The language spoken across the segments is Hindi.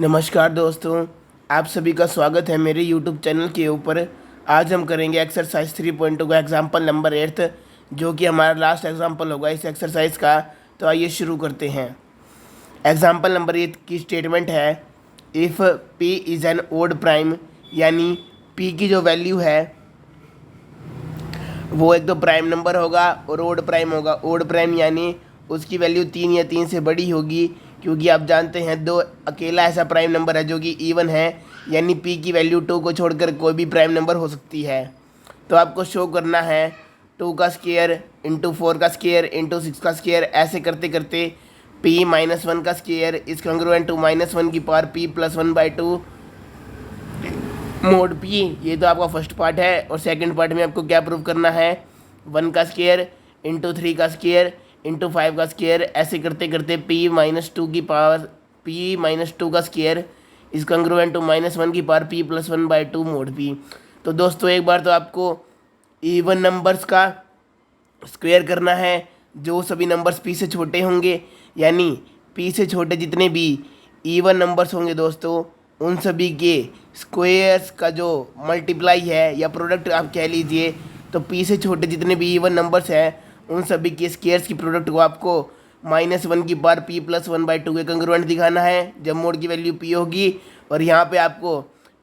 नमस्कार दोस्तों, आप सभी का स्वागत है मेरे YouTube चैनल के ऊपर। आज हम करेंगे एक्सरसाइज 3.2 का एग्जाम्पल नंबर 8, जो कि हमारा लास्ट एग्जाम्पल होगा इस एक्सरसाइज का। तो आइए शुरू करते हैं। एग्जाम्पल नंबर 8 की स्टेटमेंट है, if p is an odd prime, यानी p की जो वैल्यू है वो एक तो प्राइम नंबर होगा और ओड प्राइम होगा। ओड प्राइम यानी उसकी वैल्यू 3 या 3 से बड़ी होगी, क्योंकि आप जानते हैं दो अकेला ऐसा प्राइम नंबर है जो कि इवन है, यानी p की वैल्यू 2 को छोड़कर कोई भी प्राइम नंबर हो सकती है। तो आपको शो करना है 2 का स्क्वायर इंटू 4 का स्क्वायर इंटू 6 का स्क्वायर, ऐसे करते करते p माइनस 1 का square is congruent to minus 1 की power p plus 1/2 mod p। ये तो आपका फर्स्ट पार्ट है। और सेकंड पार्ट में आपको क्या प्रूव करना है, 1 का स्क्वायर इंटू 3 का स्क्वायर इंटू 5 का स्क्वायर, ऐसे करते करते p माइनस 2 की पावर p माइनस 2 का square is congruent to minus 1 की power p plus 1/2 mod p। तो दोस्तों एक बार तो आपको इवन नंबर्स का स्क्वायर करना है जो सभी नंबर्स p से छोटे होंगे, यानी p से छोटे जितने भी इवन नंबर्स होंगे दोस्तों, उन सभी के स्क्वायर्स का जो मल्टीप्लाई है या प्रोडक्ट आप कह लीजिए, तो p से छोटे जितने भी इवन नंबर्स हैं उन सभी के स्क्वायर्स की प्रोडक्ट को आपको माइनस 1 की पावर p प्लस 1/2 के कंग्रुएंट दिखाना है जब मोड की वैल्यू p होगी। और यहाँ पे आपको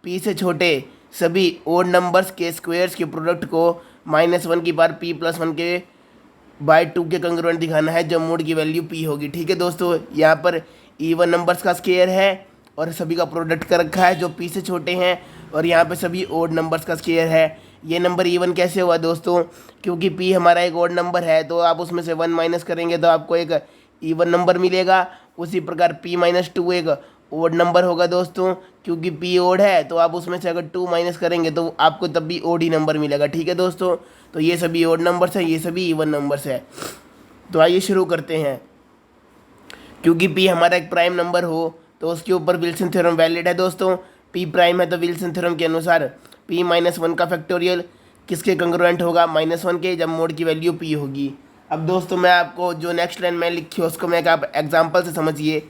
p से छोटे सभी ओड नंबर्स के स्क्वायर्स के प्रोडक्ट को माइनस 1 की पावर p प्लस 1 के बाय 2 के कंग्रुएंट दिखाना है जब मोड की वैल्यू p होगी। ठीक है दोस्तों, यहाँ पर इवन नंबर्स का स्क्वायर है और सभी का प्रोडक्ट कर रखा है जो p से छोटे हैं, और यहाँ पे सभी ओड नंबर्स का स्क्वायर है। ये नंबर इवन कैसे हुआ दोस्तों, क्योंकि p हमारा एक ओड नंबर है, तो आप उसमें से 1 माइनस करेंगे तो आपको एक इवन नंबर मिलेगा। उसी प्रकार p माइनस 2 एक ओड नंबर होगा दोस्तों, क्योंकि p ओड है, तो आप उसमें से अगर 2 माइनस करेंगे तो आपको तब भी ओड ही नंबर मिलेगा। ठीक है दोस्तों, तो ये सभी ओड नंबर्स हैं, ये सभी इवन नंबर्स हैं। तो आइए शुरू करते हैं। क्योंकि p हमारा एक प्राइम नंबर हो तो उसके ऊपर विल्सन थ्योरम वैलिड है दोस्तों। p प्राइम है तो विल्सन थ्योरम के अनुसार p माइनस 1 का फैक्टोरियल किसके कंग्रुएंट होगा, माइनस 1 के, जब मोड की वैल्यू p होगी। अब दोस्तों मैं आपको जो नेक्स्ट लाइन में लिखी है उसको मैं आप एग्जांपल से समझिए।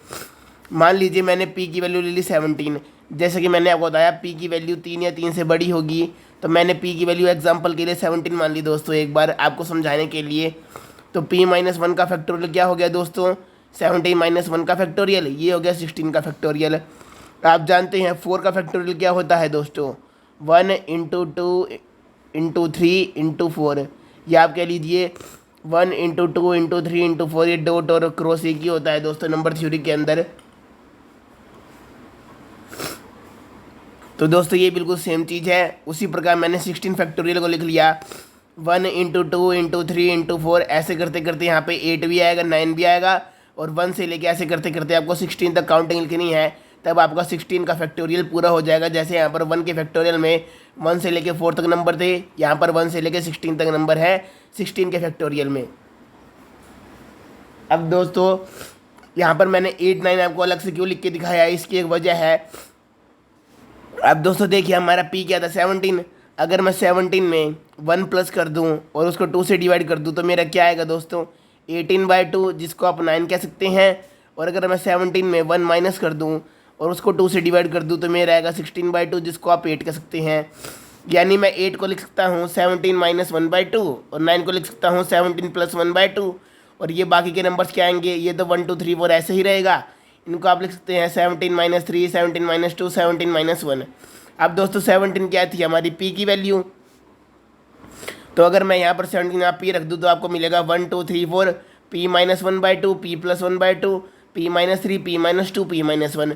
मान लीजिए मैंने p की वैल्यू ले ली 17, जैसे कि मैंने आपको बताया p की वैल्यू 3 या 3 से बड़ी होगी, तो मैंने p की वैल्यू एग्जांपल के लिए 17 मान ली दोस्तों एक बार आपको समझाने के लिए। तो p माइनस 1 का फैक्टोरियल क्या हो गया दोस्तों, 17 माइनस 1 का फैक्टोरियल, ये हो गया 16 का फैक्टोरियल। आप जानते हैं 4 का फैक्टोरियल क्या होता है दोस्तों, 1 इंटू 2 इंटू 3 इंटू 4, या आप कह लीजिए 1 इंटू 2 इंटू 3 इंटू 4, ये डॉट और क्रॉस एक ही होता है दोस्तों नंबर थ्योरी के अंदर। तो दोस्तों ये बिल्कुल सेम चीज़ है। उसी प्रकार मैंने 16 फैक्टोरियल को लिख लिया, 1 इंटू 2 इंटू 3 इंटू 4, ऐसे करते करते यहाँ पे 8 भी आएगा, 9 भी आएगा, और 1 से लेके ऐसे करते करते आपको 16 तक काउंटिंग लिखनी है, तब आपका 16 का फैक्टोरियल पूरा हो जाएगा। जैसे यहाँ पर 1 के फैक्टोरियल में 1 से लेके 4 तक नंबर थे, यहाँ पर 1 से लेके 16 तक नंबर है 16 के फैक्टोरियल में। अब दोस्तों यहाँ पर मैंने 8 9 आपको अलग से क्यों लिख के दिखाया है, इसकी एक वजह है। अब दोस्तों देखिए हमारा p क्या था 17, अगर मैं 17 में 1 प्लस कर दूं और उसको 2 से डिवाइड कर दूं तो मेरा क्या आएगा दोस्तों, 18/2, जिसको आप 9 कह सकते हैं। और अगर मैं 17 में 1 माइनस कर दूं और उसको 2 से डिवाइड कर दूं तो मेरा आएगा 16/2, जिसको आप 8 कह सकते हैं। यानी मैं 8 को लिख सकता हूँ 17 माइनस 1/2, और 9 को लिख सकता हूँ 17 प्लस 1/2, और ये बाकी के नंबर्स क्या आएंगे, ये तो 1 2 3 4 ऐसे ही रहेगा। इनको आप लिख सकते हैं 17 माइनस 3, 17 माइनस 2, 17 माइनस 1। अब दोस्तों 17 क्या थी हमारी p की वैल्यू, तो अगर मैं यहाँ पर 17 आप p रख दूँ तो आपको मिलेगा 1 2 3 4, p minus 1/2, p plus 1/2, p minus 3, p minus 2, p minus 1।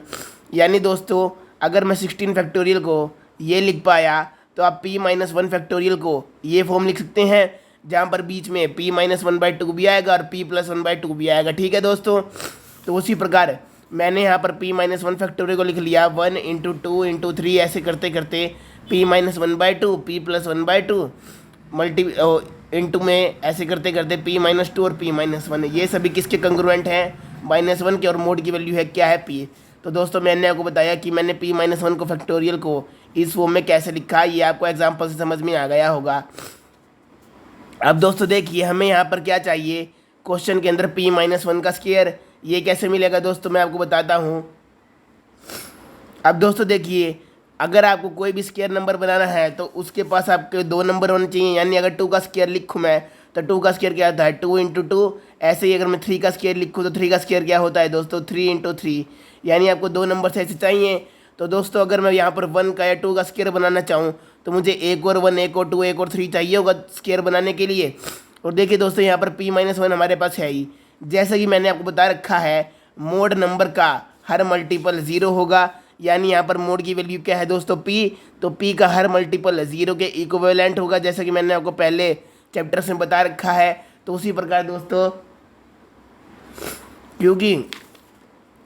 यानी दोस्तों अगर मैं 16 फैक्टोरियल को ये लिख पाया तो आप p माइनस 1 फैक्टोरियल को ये फॉर्म लिख सकते हैं, जहाँ पर बीच में p माइनस 1/2 भी आएगा और p प्लस 1/2 भी आएगा। ठीक है दोस्तों, तो उसी प्रकार मैंने यहाँ पर p माइनस 1 फैक्टोरियल को लिख लिया 1 इंटू 2 इंटू 3, ऐसे करते करते p minus 1/2, p plus 1/2 multi into में ऐसे करते करते p माइनस 2 और p माइनस 1, ये सभी किसके कंग्रुएंट हैं, -1 के, और मोड की वैल्यू है क्या है p। तो दोस्तों मैंने आपको बताया कि मैंने p माइनस 1 को फैक्टोरियल को इस फॉर्म में कैसे लिखा, ये आपको एग्जाम्पल से समझ में आ गया होगा। अब दोस्तों देखिए हमें यहाँ पर क्या चाहिए, क्वेश्चन के अंदर p माइनस 1 का स्क्वायर, ये कैसे मिलेगा दोस्तों मैं आपको बताता हूँ। अब दोस्तों देखिए, अगर आपको कोई भी स्क्वायर नंबर बनाना है तो उसके पास आपके दो नंबर होने चाहिए। यानी अगर 2 का स्क्वायर लिखूँ मैं तो 2 का स्क्वायर क्या होता है 2 इंटू टू। ऐसे ही अगर मैं 3 का स्क्वायर लिखूँ तो 3 का स्क्वायर क्या होता है दोस्तों 3 इंटू थ्री। यानी आपको दो नंबर से ऐसे चाहिए। तो दोस्तों अगर मैं यहाँ पर 1 का या 2 का स्क्वायर बनाना चाहूँ तो मुझे एक और 1 एक और 2 एक और 3 चाहिए होगा स्क्वायर बनाने के लिए। और देखिए दोस्तों यहाँ पर p-1 हमारे पास है ही। जैसा कि मैंने आपको बता रखा है, मोड नंबर का हर मल्टीपल 0 होगा। यानी यहाँ पर मोड की वैल्यू क्या है दोस्तों p। तो p का हर मल्टीपल 0 के इक्विवेलेंट होगा, जैसा कि मैंने आपको पहले चैप्टर्स में बता रखा है। तो उसी प्रकार दोस्तों, क्योंकि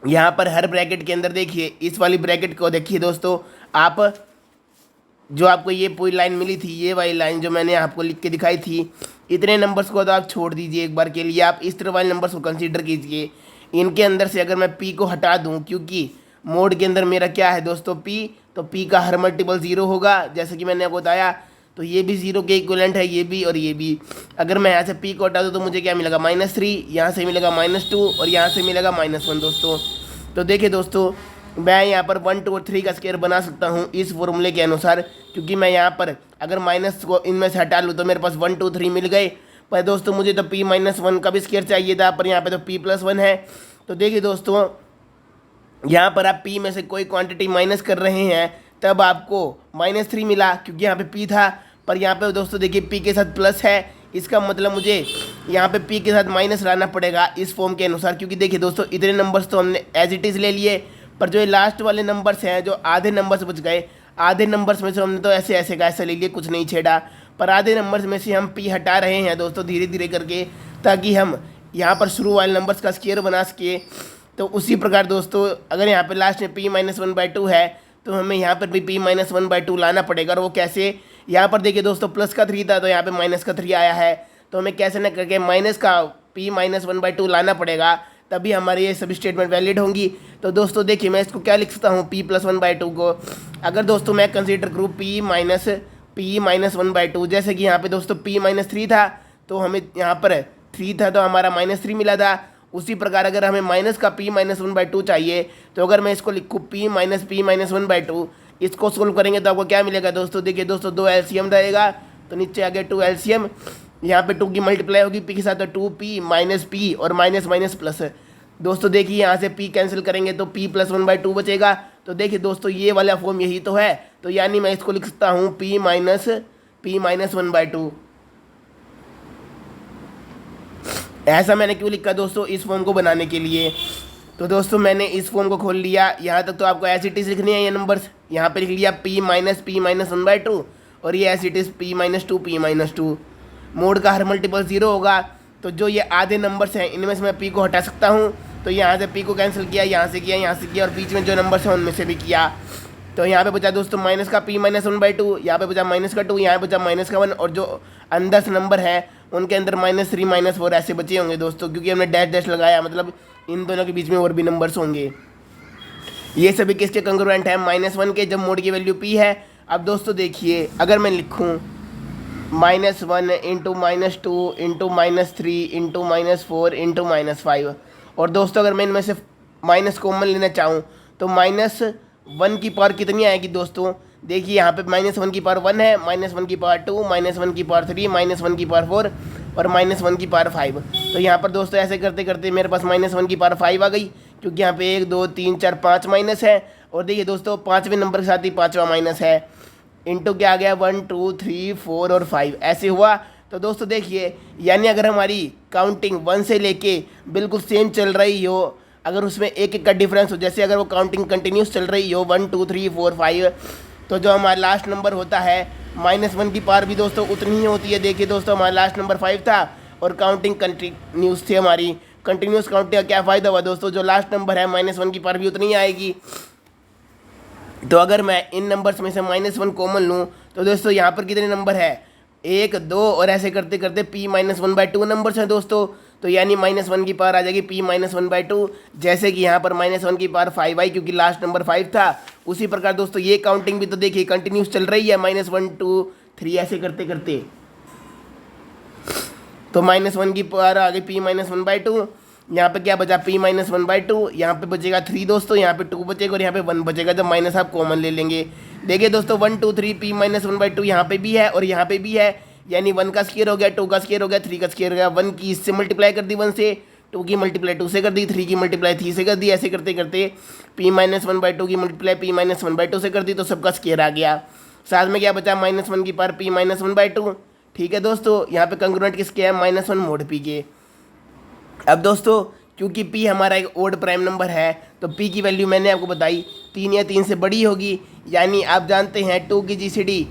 यहाँ पर हर ब्रैकेट के अंदर देखिए, इस वाली ब्रैकेट को देखिए दोस्तों, आप जो आपको ये पूरी लाइन मिली थी, ये वाली लाइन जो मैंने आपको लिख के दिखाई थी, इतने नंबर्स को तो आप छोड़ दीजिए एक बार के लिए। आप इस तरह वाले नंबर्स को कंसीडर कीजिए। इनके अंदर से अगर मैं p को हटा दूं, क्योंकि मोड के अंदर मेरा क्या है दोस्तों p, तो p का हर मल्टीपल 0 होगा, जैसे कि मैंने आपको बताया। तो ये भी 0 के इक्विवेलेंट है, ये भी और ये भी। अगर मैं यहाँ से p को हटा दूँ तो मुझे क्या मिलेगा -3, यहाँ से मिलेगा -2 और यहाँ से मिलेगा -1 दोस्तों। तो देखिए दोस्तों, मैं यहाँ पर 1 2 और 3 का स्क्वायर बना सकता हूँ इस फॉर्मूले के अनुसार, क्योंकि मैं यहाँ पर अगर माइनस को इनमें से हटा लूँ तो मेरे पास 1 2 3 मिल गए। पर दोस्तों मुझे तो p-1 का भी स्क्वायर चाहिए था, पर यहाँ पे तो p+1 है। तो देखिए दोस्तों, यहाँ पर आप p में से कोई क्वांटिटी माइनस कर रहे हैं तब आपको -3 मिला, क्योंकि यहाँ पे p था। पर यहाँ पे दोस्तों देखिए p के साथ प्लस है, इसका मतलब मुझे यहाँ पे p के साथ माइनस लाना पड़ेगा इस फॉर्म के अनुसार। क्योंकि देखिए दोस्तों, इतने नंबर्स तो हमने एज इट इज़ ले लिए, पर जो ये लास्ट वाले नंबर्स हैं, जो आधे नंबर्स बच गए, आधे नंबर्स में से हमने तो ऐसे ऐसे का ऐसा ले लिए, कुछ नहीं छेड़ा। पर आधे नंबर्स में से हम p हटा रहे हैं दोस्तों धीरे धीरे करके, ताकि हम यहाँ पर शुरू वाले नंबर्स का स्क्वायर बना सके। तो उसी प्रकार दोस्तों, अगर यहाँ पे लास्ट में p-1/2 है तो हमें यहाँ पर भी p-1/2 लाना पड़ेगा। और वो कैसे, यहाँ पर देखिए दोस्तों प्लस का 3 था तो यहाँ पे माइनस का 3 आया है। तो हमें कैसे ना करके माइनस का p-1/2 लाना पड़ेगा, तभी हमारी ये सभी स्टेटमेंट वैलिड होंगी। तो दोस्तों देखिए, मैं इसको क्या लिख सकता हूँ p+1/2 को। अगर दोस्तों मैं कंसीडर करूँ p-1/2, जैसे कि यहाँ पे दोस्तों p-3 था तो हमें यहाँ पर 3 था तो हमारा -3 मिला था। उसी प्रकार अगर हमें माइनस का p-1/2 चाहिए, तो अगर मैं इसको लिखूँ p-1/2, इसको सोल्व करेंगे तो आपको क्या मिलेगा दोस्तों। देखिए दोस्तों, 2 एलसीएम रहेगा तो नीचे आ गया 2 एलसीएम। यहाँ पे 2 की मल्टीप्लाई होगी p के साथ, तो 2p माइनस p और माइनस माइनस प्लस है दोस्तों। देखिए यहाँ से p कैंसिल करेंगे तो p+1/2 बचेगा। तो देखिए दोस्तों, ये वाला फॉर्म यही तो है। तो यानी मैं इसको लिख सकता हूँ p-1/2। ऐसा मैंने क्यों लिखा दोस्तों, इस फॉर्म को बनाने के लिए। तो दोस्तों मैंने इस फॉर्म को खोल लिया। यहाँ तक तो आपको एज इट इज़ लिखनी है ये नंबर्स। यहाँ पे लिख लिया p-1/2 और ये as it is p-2 mode का हर मल्टीपल 0 होगा। तो जो ये आधे नंबर्स हैं इनमें से मैं p को हटा सकता हूँ। तो यहाँ से p को कैंसिल किया, यहाँ से किया, यहाँ से किया, और बीच में जो नंबर्स हैं उनमें से भी किया। तो यहाँ पे बचा दोस्तों माइनस का p-1/2, यहाँ पे बचा -2, यहाँ पे बचा -1, और जो अंदर से नंबर है उनके अंदर -3 -4 ऐसे बचे होंगे दोस्तों, क्योंकि हमने डैश डैश लगाया, मतलब इन दोनों के बीच में और भी नंबर्स होंगे। ये सभी किसके कंग्रुएंट है, -1 के, जब मोड की वैल्यू p है। अब दोस्तों देखिए, अगर मैं लिखूँ -1 × -2 × -3 × -4 × -5, और दोस्तों अगर मैं इनमें से माइनस कॉमन लेना चाहूँ तो -1 की पावर कितनी आएगी दोस्तों। देखिए यहाँ पे -1 की पावर 1 है, -1 की पावर 2, -1 की पावर 3, -1 की पावर 4 और -1 की पावर 5। तो यहाँ पर दोस्तों ऐसे करते करते मेरे पास -1 की पावर 5 आ गई, क्योंकि यहाँ पे 1 2 3 4 5 माइनस है। और देखिए दोस्तों, 5वें नंबर के साथ ही 5वां माइनस है, इंटू क्या आ गया 1 2 3 4 और 5 ऐसे हुआ। तो दोस्तों देखिए, यानी अगर हमारी काउंटिंग 1 से लेके बिल्कुल सेम चल रही हो, अगर उसमें एक एक का डिफरेंस हो, जैसे अगर वो काउंटिंग कंटिन्यूस चल रही हो 1 2 3 4 5, तो जो हमारा लास्ट नंबर होता है -1 की पावर भी दोस्तों उतनी ही होती है। देखिए दोस्तों, हमारा लास्ट नंबर 5 था और काउंटिंग कंटिन्यूस थी हमारी। कंटिन्यूस काउंटिंग का क्या फ़ायदा हुआ दोस्तों, जो लास्ट नंबर है -1 की पावर भी उतनी ही आएगी। तो अगर मैं इन नंबर्स में से -1 कॉमन लूँ तो दोस्तों यहाँ पर कितने नंबर है, 1 2, और ऐसे करते करते p-1/2 नंबर्स हैं दोस्तों। तो यानी -1 की पावर आ जाएगी p-1/2, जैसे कि यहाँ पर -1 की पावर 5 आई, क्योंकि लास्ट नंबर 5 था। उसी प्रकार दोस्तों ये काउंटिंग भी तो देखिए कंटिन्यूस चल रही है, -1 2 3 ऐसे करते करते। तो -1 की पावर आ गई p-1/2, यहाँ पे क्या बचा p माइनस 1/2, यहाँ पे बचेगा 3 दोस्तों, यहाँ पे 2 बचेगा और यहाँ पे 1 बचेगा, जब माइनस आप कॉमन ले लेंगे। देखिए दोस्तों 1 2 3 p माइनस 1/2 यहाँ पे भी है और यहाँ पे भी है, यानी 1 का स्क्वायर हो गया, 2 का स्क्वायर हो गया, 3 का स्क्वायर हो गया। 1 की इससे मल्टीप्लाई कर दी 1 से, 2 की मल्टीप्लाई 2 से कर दी, 3 की मल्टीप्लाई 3 से कर दी। ऐसे करते करते p माइनस 1/2 की मल्टीप्लाई p माइनस 1/2 से कर दी, तो सबका स्क्वायर आ गया। साथ में क्या बचा -1 की पावर p माइनस 1/2। ठीक है दोस्तों, यहाँ पे कंग्रुएंट किसके है, -1 मोड p के। अब दोस्तों क्योंकि p हमारा एक ओड प्राइम नंबर है, तो p की वैल्यू मैंने आपको बताई 3 या 3 से बड़ी होगी, यानी आप जानते हैं 2 की GCD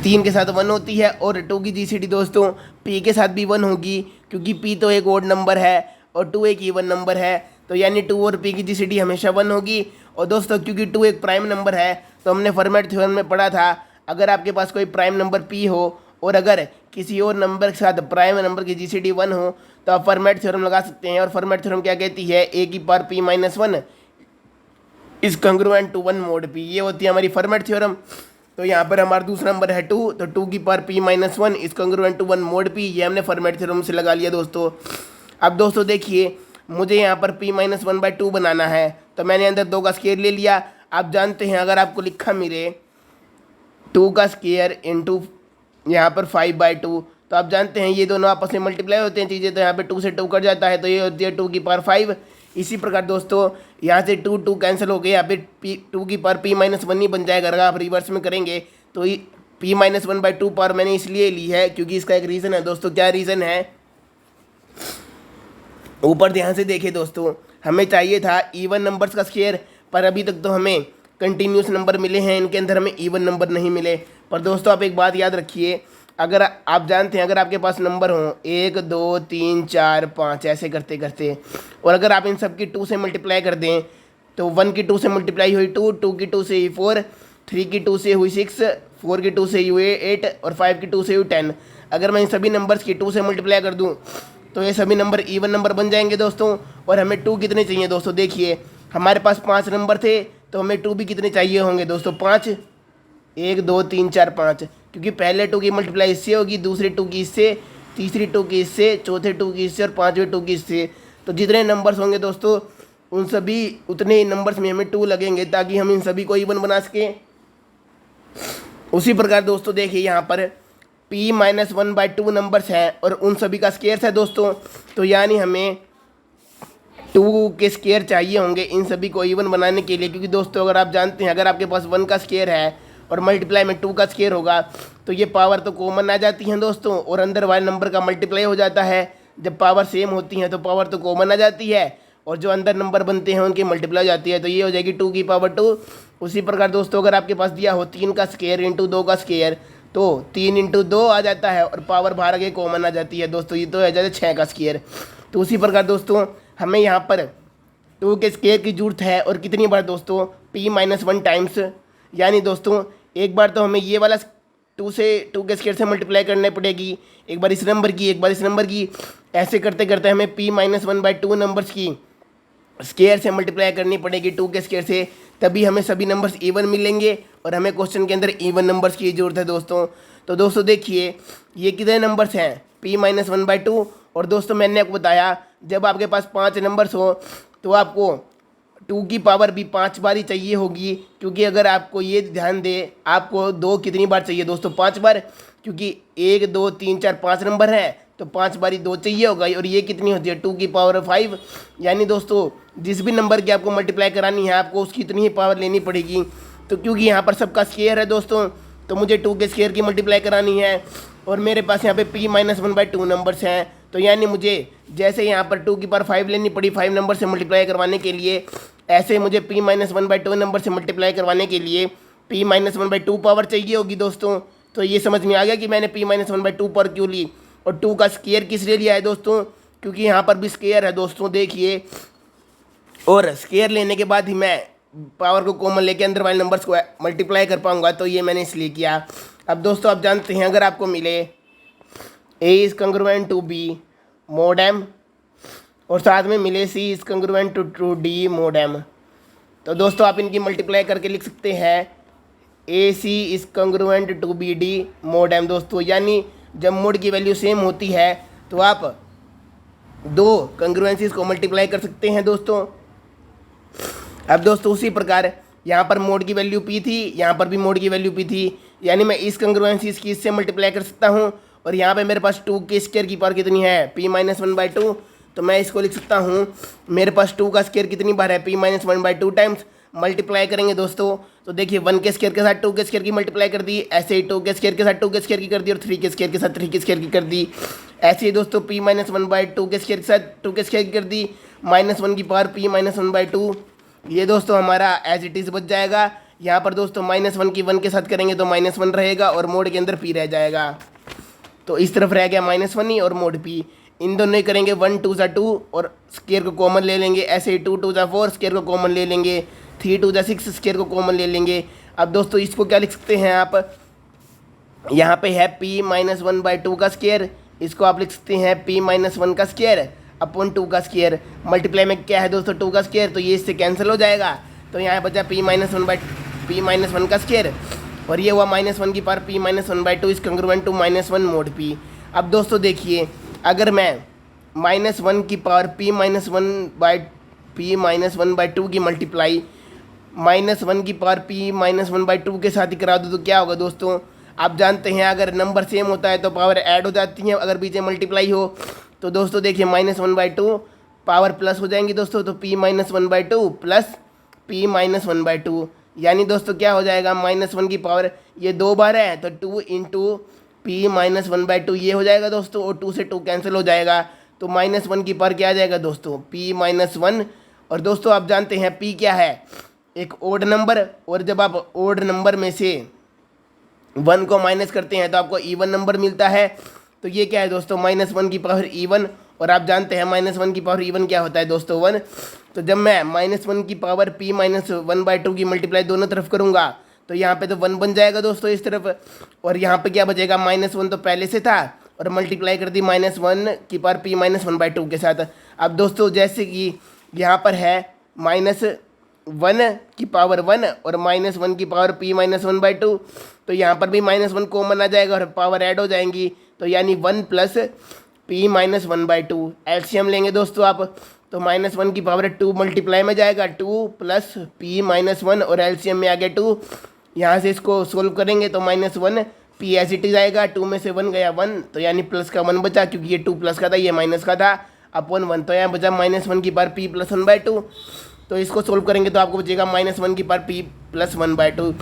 3 के साथ 1 होती है और 2 की GCD दोस्तों p के साथ भी 1 होगी, क्योंकि p तो एक ओड नंबर है और 2 एक इवन नंबर है, तो यानी 2 और p की GCD हमेशा 1 होगी। और दोस्तों क्योंकि 2 एक प्राइम नंबर है, तो हमने फॉर्मेट थ्योरम में पढ़ा था, अगर आपके पास कोई प्राइम नंबर p हो और अगर किसी और नंबर के साथ प्राइम नंबर की GCD 1 हो, तो आप फॉर्मेट थ्योरम लगा सकते हैं। और फॉर्मेट थ्योरम क्या कहती है, a की power p minus 1 is congruent to 1 mod p, ये होती है हमारी फॉर्मेट थ्योरम। तो यहाँ पर हमारा दूसरा नंबर है 2, तो 2 की power p minus 1 is congruent to 1 mod p, ये हमने फॉर्मेट थ्योरम से लगा लिया दोस्तों। अब दोस्तों देखिए मुझे यहाँ पर p माइनस 1/2 बनाना है, तो मैंने अंदर 2 का स्क्वायर ले लिया। आप जानते हैं अगर आपको लिखा मिले 2 का स्क्वायर इंटू यहाँ पर 5/2, तो आप जानते हैं ये दोनों आपस में मल्टीप्लाई होते हैं चीज़ें, तो यहाँ पे 2 से 2 कट जाता है, तो ये होती है 2 की पावर 5। इसी प्रकार दोस्तों यहाँ से 2 2 कैंसिल हो गए, यहाँ पे 2 की पावर p माइनस 1 ही बन जाएगा। अगर आप रिवर्स में करेंगे तो p माइनस 1/2 पावर मैंने इसलिए ली है क्योंकि इसका एक रीज़न है दोस्तों। क्या रीज़न है, ऊपर ध्यान से देखिए दोस्तों, हमें चाहिए था इवन नंबर्स का स्क्वायर, पर अभी तक तो हमें कंटिन्यूस नंबर मिले हैं, इनके अंदर हमें इवन नंबर नहीं मिले। पर दोस्तों आप एक बात याद रखिए, अगर आप जानते हैं अगर आपके पास नंबर हो 1 2 3 4 5 ऐसे करते करते, और अगर आप इन सब की 2 से मल्टीप्लाई कर दें, तो 1 की 2 से मल्टीप्लाई हुई 2, 2 की 2 से हुई 4, 3 की 2 से हुई 6, 4 की 2 से हुई 8 और 5 की 2 से हुई 10। अगर मैं इन सभी नंबर्स की 2 से मल्टीप्लाई कर दूँ तो ये सभी नंबर इवन नंबर बन जाएंगे दोस्तों। और हमें 2 कितने चाहिए दोस्तों, देखिए हमारे पास 5 नंबर थे, तो हमें 2 भी कितने चाहिए होंगे दोस्तों, 5, 1 2 3 4 5, क्योंकि पहले 2 की मल्टीप्लाई इससे होगी, दूसरे 2 की इससे, तीसरी 2 की इससे, चौथे 2 की इससे और पाँचवें 2 की इससे। तो जितने नंबर्स होंगे दोस्तों उन सभी उतने ही नंबर्स में हमें 2 लगेंगे, ताकि हम इन सभी को इवन बना सकें। उसी प्रकार दोस्तों देखिए यहाँ पर p माइनस 1/2 नंबर्स हैं और उन सभी का स्क्वायर है दोस्तों, तो यानी हमें 2 के स्क्वायर चाहिए होंगे इन सभी को इवन बनाने के लिए। क्योंकि दोस्तों अगर आप जानते हैं अगर आपके पास 1 का स्क्वायर है और मल्टीप्लाई में 2 का स्क्वायर होगा, तो ये पावर तो कॉमन आ जाती हैं दोस्तों, और अंदर वाले नंबर का मल्टीप्लाई हो जाता है। जब पावर सेम होती हैं तो पावर तो कॉमन आ जाती है, और जो अंदर नंबर बनते हैं उनकी मल्टीप्लाई हो जाती है, तो ये हो जाएगी 2 की पावर 2। उसी प्रकार दोस्तों अगर आपके पास दिया हो 3 का स्क्वायर इंटू 2 का स्क्वायर, तो 3 इंटू 2 आ जाता है और पावर बाहर आगे कॉमन आ जाती है दोस्तों, ये तो आ जाता है 6 का स्क्वायर। तो उसी प्रकार दोस्तों हमें यहाँ पर 2 के स्क्वायर की जरूरत है, और कितनी बार दोस्तों, p माइनस 1 टाइम्स, यानी दोस्तों एक बार तो हमें ये वाला 2 के स्क्वायर से मल्टीप्लाई करनी पड़ेगी, एक बार इस नंबर की एक बार इस नंबर की, ऐसे करते करते हमें p माइनस 1/2 नंबर्स की स्क्वायर से मल्टीप्लाई करनी पड़ेगी 2 के स्क्वायर से, तभी हमें सभी नंबर्स इवन मिलेंगे, और हमें क्वेश्चन के अंदर इवन नंबर्स की ज़रूरत है दोस्तों। तो दोस्तों देखिए ये कितने नंबर्स हैं, p माइनस 1/2, और दोस्तों मैंने आपको बताया जब आपके पास 5 नंबर्स हो तो आपको 2 की पावर भी 5 बार ही चाहिए होगी, क्योंकि अगर आपको ये ध्यान दे आपको 2 कितनी बार चाहिए दोस्तों, 5 बार, क्योंकि 1 2 3 4 5 नंबर हैं, तो 5 बारी 2 चाहिए होगा, और ये कितनी होती है 2 की पावर 5। यानी दोस्तों जिस भी नंबर की आपको मल्टीप्लाई करानी है आपको उसकी इतनी ही पावर लेनी पड़ेगी। तो क्योंकि यहाँ पर सबका स्क्वायर है दोस्तों, तो मुझे 2 के स्क्वायर की मल्टीप्लाई करानी है, और मेरे पास यहाँ पे p माइनस 1/2 नंबर्स हैं, तो यानी मुझे जैसे यहाँ पर 2 की पावर 5 लेनी पड़ी 5 नंबर से मल्टीप्लाई करवाने के लिए, ऐसे मुझे p माइनस 1/2 नंबर से मल्टीप्लाई करवाने के लिए p माइनस 1/2 पावर चाहिए होगी दोस्तों। तो ये समझ में आ गया कि मैंने p माइनस 1/2 पावर क्यों ली, और 2 का स्क्वायर किस लिए लिया है दोस्तों, क्योंकि यहाँ पर भी स्क्वायर है दोस्तों देखिए, और स्क्वायर लेने के बाद ही मैं पावर को कॉमन लेके अंदर वाले नंबर्स को मल्टीप्लाई कर पाऊंगा, तो ये मैंने इसलिए किया। अब दोस्तों आप जानते हैं अगर आपको मिले a is congruent to b mod m, और साथ में मिले c is congruent to d mod m, तो दोस्तों आप इनकी मल्टीप्लाई करके लिख सकते हैं ac is congruent to bd mod m दोस्तों। यानी जब मोड की वैल्यू सेम होती है तो आप दो कंग्रुएंसीज को मल्टीप्लाई कर सकते हैं दोस्तों। अब दोस्तों उसी प्रकार यहाँ पर मोड की वैल्यू पी थी, यहाँ पर भी मोड की वैल्यू पी थी, यानी मैं इस कंग्रुएंसीज की इससे मल्टीप्लाई कर सकता हूँ। और यहाँ पे मेरे पास 2 के स्क्वायर की पावर कितनी है, p-1/2, तो मैं इसको लिख सकता हूँ मेरे पास 2 का स्क्वायर कितनी बार है, p-1/2 टाइम्स मल्टीप्लाई करेंगे दोस्तों। तो देखिए 1 के स्क्वायर के साथ 2 के स्क्वायर की मल्टीप्लाई कर दी, ऐसे ही 2 के स्क्वायर के साथ 2 के स्क्वायर की कर दी, और 3 के स्क्वायर के साथ 3 के स्क्वायर की कर दी। ऐसे ही दोस्तों p-1/2 के स्क्वायर के साथ 2 के स्क्वायर की कर दी, -1 की पावर p-1/2। ये दोस्तों हमारा एज इट इज़ बच जाएगा। यहाँ पर दोस्तों -1 की 1 के साथ करेंगे तो -1 रहेगा और मोड के अंदर p रह जाएगा। तो इस तरफ रह गया -1 ही और मोड p। इन दोनों ही करेंगे 1 2 ज़ा 2 और स्क्वायर को कॉमन ले लेंगे, ऐसे ही 2 2 ज़ा 4 स्क्वायर को कॉमन ले लेंगे, 3 2 ज़ा 6 स्क्वायर को कॉमन ले लेंगे। अब दोस्तों इसको क्या लिख सकते हैं आप, यहाँ पे है p-1/2 का स्क्वायर, इसको आप लिख सकते हैं p-1 का स्क्वायर अपॉन 2 का स्क्वायर। मल्टीप्लाई में क्या है दोस्तों 2 का स्क्वायर, तो ये इससे कैंसिल हो जाएगा। तो यहाँ बचा p-1 का स्क्वायर और ये हुआ -1 की power p-1/2 is congruent to -1 mod p। अब दोस्तों देखिए अगर मैं -1 की पावर p-1/2 की मल्टीप्लाई -1 की पावर p-1/2 के साथ ही करा दो तो क्या होगा दोस्तों, आप जानते हैं अगर नंबर सेम होता है तो पावर ऐड हो जाती है, अगर बीच में मल्टीप्लाई हो तो दोस्तों देखिए -1/2 पावर प्लस हो जाएंगी दोस्तों, तो p-1/2 प्लस p-1/2 यानी दोस्तों क्या हो जाएगा, -1 की पावर ये 2 बार है तो 2 इंटू p-1/2 ये हो जाएगा दोस्तों, और 2 से 2 कैंसिल हो जाएगा, तो -1 की पावर क्या आ जाएगा दोस्तों p-1। और दोस्तों आप जानते हैं p क्या है, एक ओड नंबर, और जब आप ओड नंबर में से 1 को माइनस करते हैं तो आपको इवन नंबर मिलता है। तो ये क्या है दोस्तों -1 की पावर इवन, और आप जानते हैं -1 की पावर इवन क्या होता है दोस्तों 1। तो जब मैं -1 की पावर p-1/2 की मल्टीप्लाई दोनों तरफ करूँगा तो यहाँ पे तो 1 बन जाएगा दोस्तों इस तरफ, और यहाँ पे क्या बचेगा -1 तो पहले से था और मल्टीप्लाई कर दी -1 की पावर p-1/2 के साथ। अब दोस्तों जैसे कि यहाँ पर है -1 की पावर 1 और -1 की पावर p-1/2, तो यहाँ पर भी -1 कॉमन आ जाएगा और पावर ऐड हो जाएंगी, तो यानी 1 प्लस p-1/2 एलसीएम लेंगे दोस्तों आप, तो -1 की पावर 2 मल्टीप्लाई में जाएगा 2 प्लस p-1 और एलसीएम में आ गया 2। यहाँ से इसको सोल्व करेंगे तो -1 p एज इट इज आएगा, 2 में से 1 गया 1, तो यानी प्लस का 1 बचा, क्योंकि ये 2 प्लस का था ये माइनस का था, अपॉन 1, तो यहाँ बचा -1 की पावर p+1/2। तो इसको सोल्व करेंगे तो आपको बचेगा -1 की पावर p+1/2।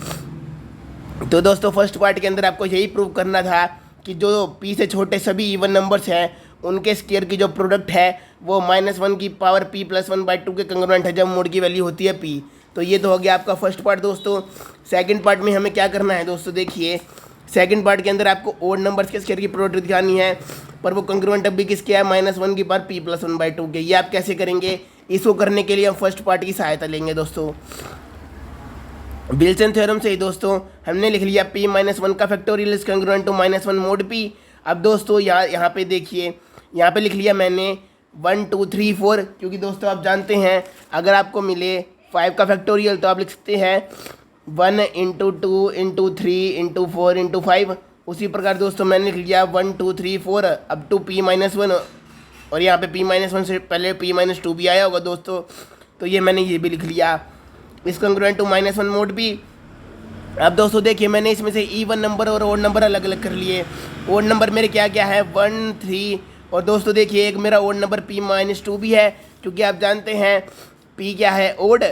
तो दोस्तों फर्स्ट पार्ट के अंदर आपको यही प्रूव करना था कि जो p से छोटे सभी इवन नंबर्स हैं उनके स्क्वायर की जो प्रोडक्ट है वो -1 की पावर p+1/2 के कंग्रुएंट है जब मोड की वैल्यू होती है p। तो ये तो हो गया आपका फर्स्ट पार्ट दोस्तों। सेकंड पार्ट में हमें क्या करना है दोस्तों, देखिए सेकंड पार्ट के अंदर आपको ओड नंबर्स के स्क्वायर की प्रोडक्ट दिखानी है, पर वो कंग्रुएंट अब भी किसके है, -1 की पावर p+1/2 के। ये आप कैसे करेंगे, इसको करने के लिए हम फर्स्ट पार्ट की सहायता लेंगे दोस्तों। विल्सन थ्योरम से ही दोस्तों हमने लिख लिया p-1 का factorial is congruent to -1 mod p। अब दोस्तों यहाँ पे देखिए, यहाँ पे लिख लिया मैंने 1 2 3 4, क्योंकि दोस्तों आप जानते हैं अगर आपको मिले 5 का फैक्टोरियल तो आप लिख सकते हैं 1 × 2 × 3 × 4 × 5। उसी प्रकार दोस्तों मैंने लिख लिया 1 2 3 4 अप टू p-1, और यहाँ पे p-1 से पहले p-2 भी आया होगा दोस्तों, तो ये मैंने ये भी लिख लिया इस कंग्रुएंट टू -1 मोड p। अब दोस्तों देखिए मैंने इसमें से इवन नंबर और ओड नंबर अलग अलग कर लिए। ओड नंबर मेरे क्या क्या है 1 3, और दोस्तों देखिए एक मेरा ओड नंबर p-2 भी है, क्योंकि आप जानते हैं p क्या है ओड,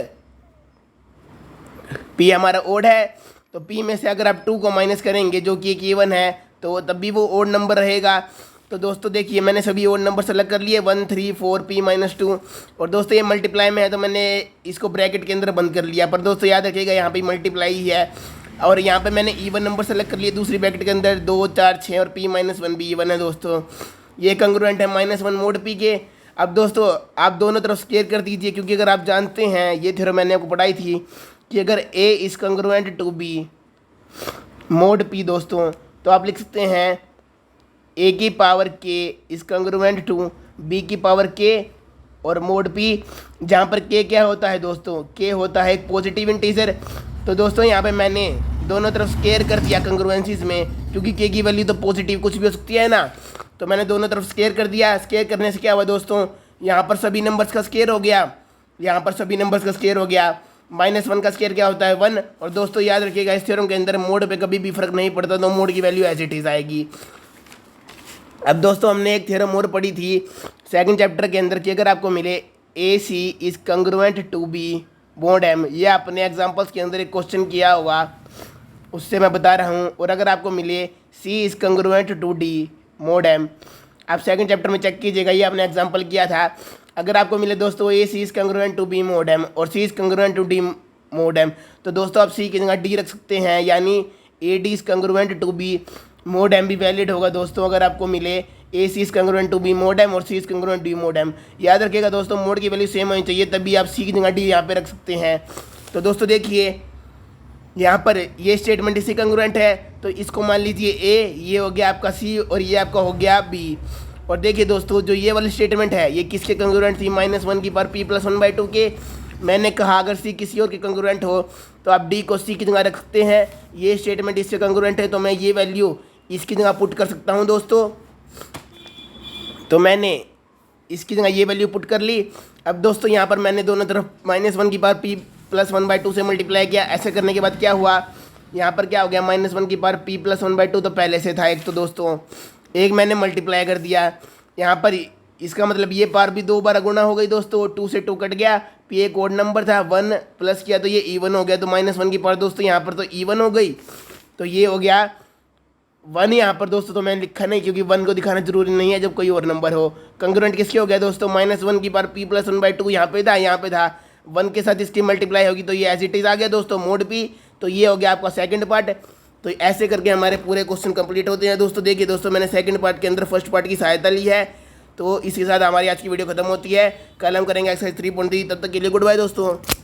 p हमारा ओड है, तो p में से अगर आप 2 को माइनस करेंगे जो कि एक इवन है तो तब भी वो ओड नंबर रहेगा। तो दोस्तों देखिए मैंने सभी ओड नंबर सेलेक्ट कर लिए 1 3 4 p-2, और दोस्तों ये मल्टीप्लाई में है तो मैंने इसको ब्रैकेट के अंदर बंद कर लिया, पर दोस्तों याद रखिएगा यहाँ पे मल्टीप्लाई ही है। और यहाँ पे मैंने इवन नंबर सेलेक्ट कर लिए दूसरी ब्रैकेट के अंदर 2 4 6, और p-1 भी इवन है दोस्तों, ये कंग्रुएंट है -1 मोड p के। अब दोस्तों आप दोनों तरफ स्क्वायर कर दीजिए, क्योंकि अगर आप जानते हैं ये थ्योरम मैंने आपको पढ़ाई थी कि अगर a is congruent to b mod p दोस्तों, तो आप लिख सकते हैं a की power k is congruent to b की पावर k और मोड p, जहाँ पर k क्या होता है दोस्तों, k होता है एक पॉजिटिव इंटीजर। तो दोस्तों यहाँ पे मैंने दोनों तरफ स्क्वायर कर दिया कंग्रुएंसीज में, क्योंकि के की वैल्यू तो पॉजिटिव कुछ भी हो सकती है ना। तो मैंने दोनों तरफ स्केयर कर दिया। स्केयर करने से क्या हुआ दोस्तों, यहाँ पर सभी नंबर्स का स्केयर हो गया, यहाँ पर सभी नंबर्स का स्केयर हो गया। -1 का स्केयर क्या होता है 1। और दोस्तों याद रखिएगा इस थ्योरम के अंदर मोड पे कभी भी फर्क नहीं पड़ता, तो मोड की वैल्यू एज इट इज आएगी। अब दोस्तों हमने एक थ्योरम और पढ़ी थी सेकंड चैप्टर के अंदर कि अगर आपको मिले AC is congruent to B mod M, ये आपने एग्जांपल्स के अंदर एक क्वेश्चन किया होगा, उससे मैं बता रहा हूँ। और अगर आपको मिले C is congruent to D mod M, आप सेकंड चैप्टर में चेक कीजिएगा, ये आपने एग्जांपल किया था। अगर आपको मिले दोस्तों AC is congruent to B mod M और C is congruent to D mod M, तो दोस्तों आप C की जगह D रख सकते हैं, यानी AD is congruent to B mod M भी वैलिड होगा दोस्तों। अगर आपको मिले AC is congruent to B mod M और C is congruent to D mod M, याद रखिएगा दोस्तों मोड की वैल्यू सेम होनी चाहिए, तभी आप C की जगह D यहाँ पे रख सकते हैं। तो दोस्तों देखिए यहाँ पर ये स्टेटमेंट इसी कंग्रुएंट है, तो इसको मान लीजिए A, ये हो गया आपका C और ये आपका हो गया B। और देखिए दोस्तों जो ये वाली स्टेटमेंट है ये किसके कंग्रुएंट थी, -1 की पावर P + 1/2 के। मैंने कहा अगर C किसी और के कंग्रुएंट हो तो आप D को C की जगह रख सकते हैं। ये स्टेटमेंट इससे कंग्रुएंट है, तो मैं ये वैल्यू इसकी जगह पुट कर सकता हूँ दोस्तों। तो मैंने इसकी जगह ये वैल्यू पुट कर ली। अब दोस्तों यहाँ पर मैंने दोनों तरफ -1 की पावर P + 1/2 से मल्टीप्लाई किया। ऐसे करने के बाद क्या हुआ, यहाँ पर क्या हो गया, -1 की पावर P + 1/2 तो पहले से था एक, तो दोस्तों एक मैंने मल्टीप्लाई कर दिया यहाँ पर। इसका मतलब ये पावर भी 2 बार गुना हो गई दोस्तों, 2 से 2 कट गया। P एक ओड नंबर था, 1 प्लस किया तो ये even हो गया, तो -1 की पावर दोस्तों यहाँ पर तो even हो गई, तो ये हो गया 1 यहाँ पर दोस्तों। तो मैंने लिखा नहीं क्योंकि 1 को दिखाना जरूरी नहीं है जब कोई और नंबर हो। कंग्रुएंट किसके हो गया दोस्तों, -1 की पावर P + 1/2 यहाँ पे था, यहाँ पे था 1 के साथ इसकी मल्टीप्लाई होगी तो ये एज इट इज आ गया दोस्तों मोड P। तो ये हो गया आपका सेकंड पार्ट। तो ऐसे करके हमारे पूरे क्वेश्चन कंप्लीट होते हैं दोस्तों। देखिए दोस्तों मैंने सेकंड पार्ट के अंदर फर्स्ट पार्ट की सहायता ली है। तो इसके साथ हमारी आज की वीडियो खत्म होती है। कल हम करेंगे एक्सरसाइज 3.3। तब तक के लिए गुड बाय दोस्तों।